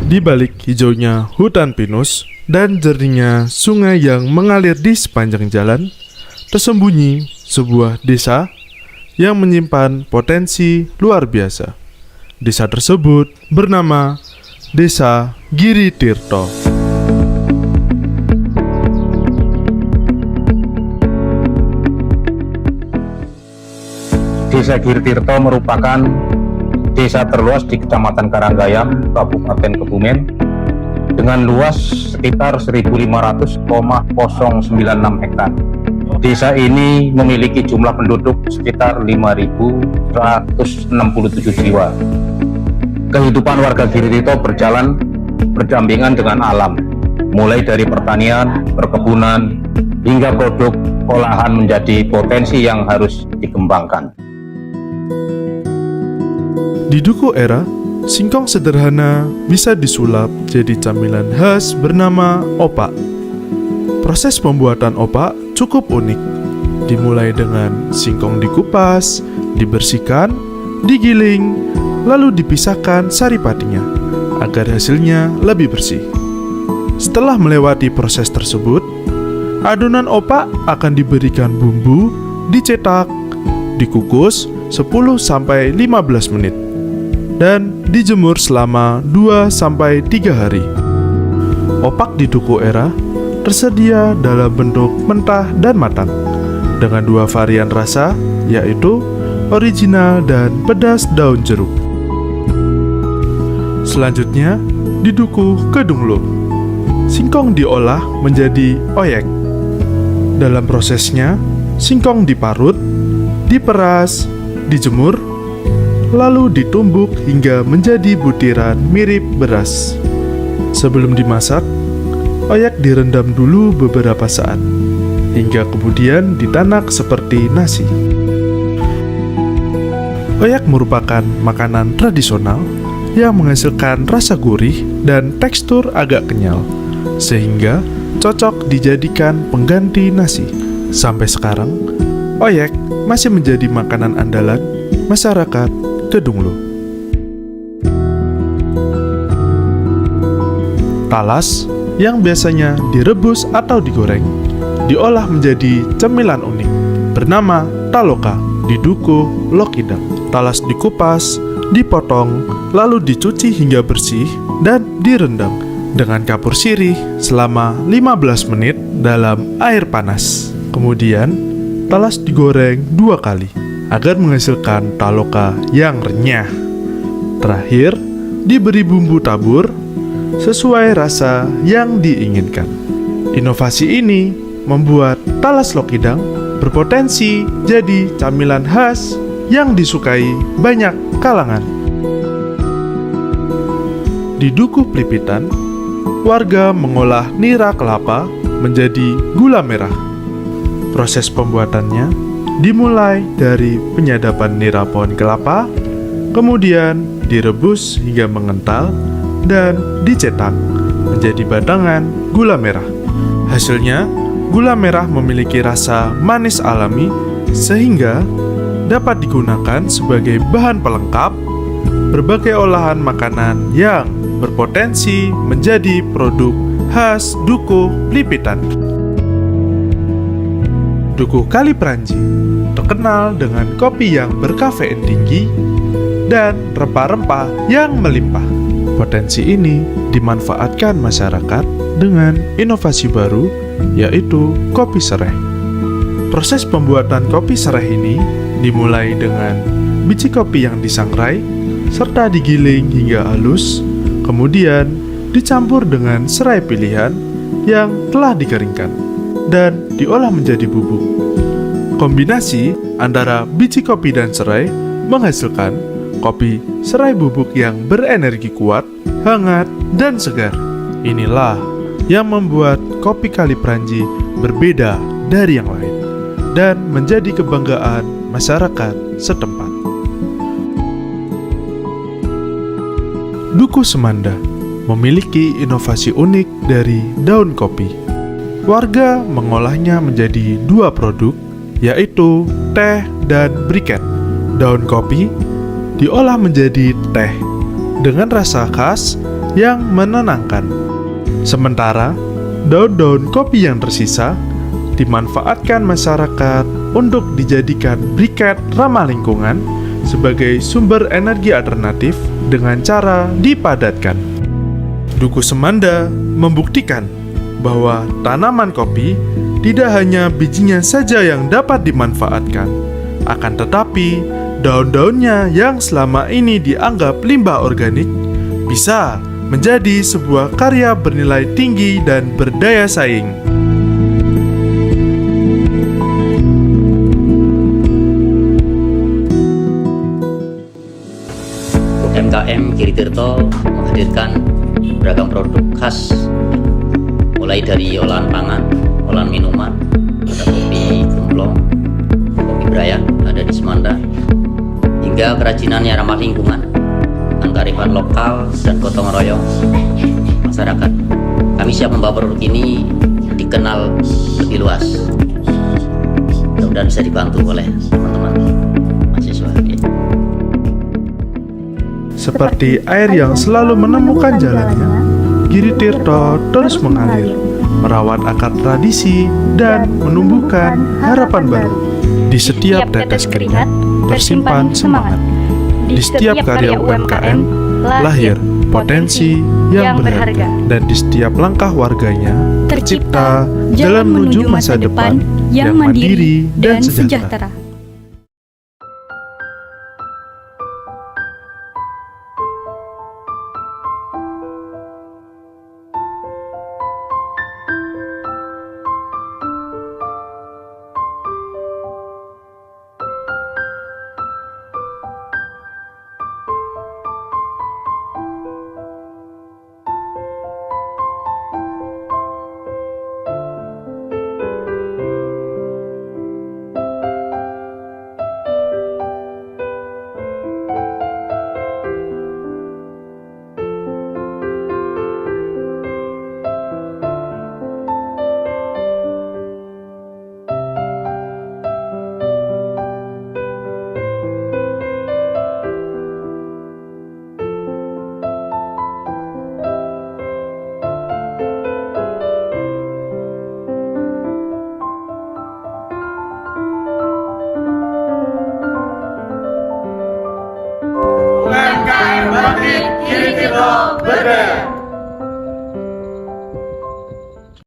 Di balik hijaunya hutan pinus dan jernihnya sungai yang mengalir di sepanjang jalan, tersembunyi sebuah desa yang menyimpan potensi luar biasa. Desa tersebut bernama Desa Giri Tirto. Desa Giri Tirto merupakan desa terluas di Kecamatan Karanggayam, Kabupaten Kebumen, dengan luas sekitar 1.500,096 hektar. Desa ini memiliki jumlah penduduk sekitar 5.167 jiwa. Kehidupan warga Giri Tirto berjalan berdampingan dengan alam, mulai dari pertanian, perkebunan, hingga produk olahan menjadi potensi yang harus dikembangkan. Di Duku Era, singkong sederhana bisa disulap jadi camilan khas bernama opak. Proses pembuatan opak cukup unik. Dimulai dengan singkong dikupas, dibersihkan, digiling, lalu dipisahkan saripatinya agar hasilnya lebih bersih. Setelah melewati proses tersebut, adonan opak akan diberikan bumbu, dicetak, dikukus 10-15 menit dan dijemur selama 2-3 hari. Opak di Duku Era tersedia dalam bentuk mentah dan matang dengan 2 varian rasa, yaitu original dan pedas daun jeruk. Selanjutnya, di Duku Kedunglo, singkong diolah menjadi oyek. Dalam prosesnya, singkong diparut, diperas, dijemur, lalu ditumbuk hingga menjadi butiran mirip beras. Sebelum dimasak, oyek direndam dulu beberapa saat, hingga kemudian ditanak seperti nasi. Oyek merupakan makanan tradisional yang menghasilkan rasa gurih dan tekstur agak kenyal, sehingga cocok dijadikan pengganti nasi. Sampai sekarang, oyek masih menjadi makanan andalan masyarakat Kedunglo. Talas yang biasanya direbus atau digoreng diolah menjadi cemilan unik bernama taloka di Duku Lokidang. Talas dikupas, dipotong, lalu dicuci hingga bersih dan direndam dengan kapur sirih selama 15 menit dalam air panas. Kemudian talas digoreng 2 kali agar menghasilkan taloka yang renyah. Terakhir, diberi bumbu tabur sesuai rasa yang diinginkan. Inovasi ini membuat talas Lokidang berpotensi jadi camilan khas yang disukai banyak kalangan. Di Duku Plipitan, warga mengolah nira kelapa menjadi gula merah. Proses pembuatannya dimulai dari penyadapan nira pohon kelapa, kemudian direbus hingga mengental, dan dicetak menjadi batangan gula merah. Hasilnya, gula merah memiliki rasa manis alami sehingga dapat digunakan sebagai bahan pelengkap berbagai olahan makanan yang berpotensi menjadi produk khas Duku Plipitan. Duku Kalipranji terkenal dengan kopi yang berkafein tinggi dan rempah-rempah yang melimpah. Potensi ini dimanfaatkan masyarakat dengan inovasi baru, yaitu kopi serai. Proses pembuatan kopi serai ini dimulai dengan biji kopi yang disangrai serta digiling hingga halus, kemudian dicampur dengan serai pilihan yang telah dikeringkan dan diolah menjadi bubuk. Kombinasi antara biji kopi dan serai menghasilkan kopi serai bubuk yang berenergi kuat, hangat, dan segar. Inilah yang membuat kopi Kalipranji berbeda dari yang lain dan menjadi kebanggaan masyarakat setempat. Duku Semanda memiliki inovasi unik dari daun kopi. Warga mengolahnya menjadi 2 produk, yaitu teh dan briket. Daun kopi diolah menjadi teh dengan rasa khas yang menenangkan. Sementara daun-daun kopi yang tersisa dimanfaatkan masyarakat untuk dijadikan briket ramah lingkungan sebagai sumber energi alternatif dengan cara dipadatkan. Duku Semanda membuktikan bahwa tanaman kopi tidak hanya bijinya saja yang dapat dimanfaatkan, akan tetapi daun-daunnya yang selama ini dianggap limbah organik bisa menjadi sebuah karya bernilai tinggi dan berdaya saing. UMKM Giri Tirto menghadirkan beragam produk khas, mulai dari olahan pangan, olahan minuman, ada kopi gemblong, kopi Brayan ada di Semanda, hingga kerajinan yang ramah lingkungan, kearifan lokal dan gotong royong masyarakat. Kami siap membawa produk ini dikenal lebih luas. Mudah-mudahan bisa dibantu oleh teman-teman mahasiswa. Seperti air yang selalu menemukan jalannya, Giri Tirto terus mengalir, merawat akar tradisi dan menumbuhkan harapan baru. Di setiap tetes keringat tersimpan semangat. Di setiap karya UMKM lahir potensi yang berharga, dan di setiap langkah warganya tercipta jalan menuju masa depan yang mandiri dan sejahtera.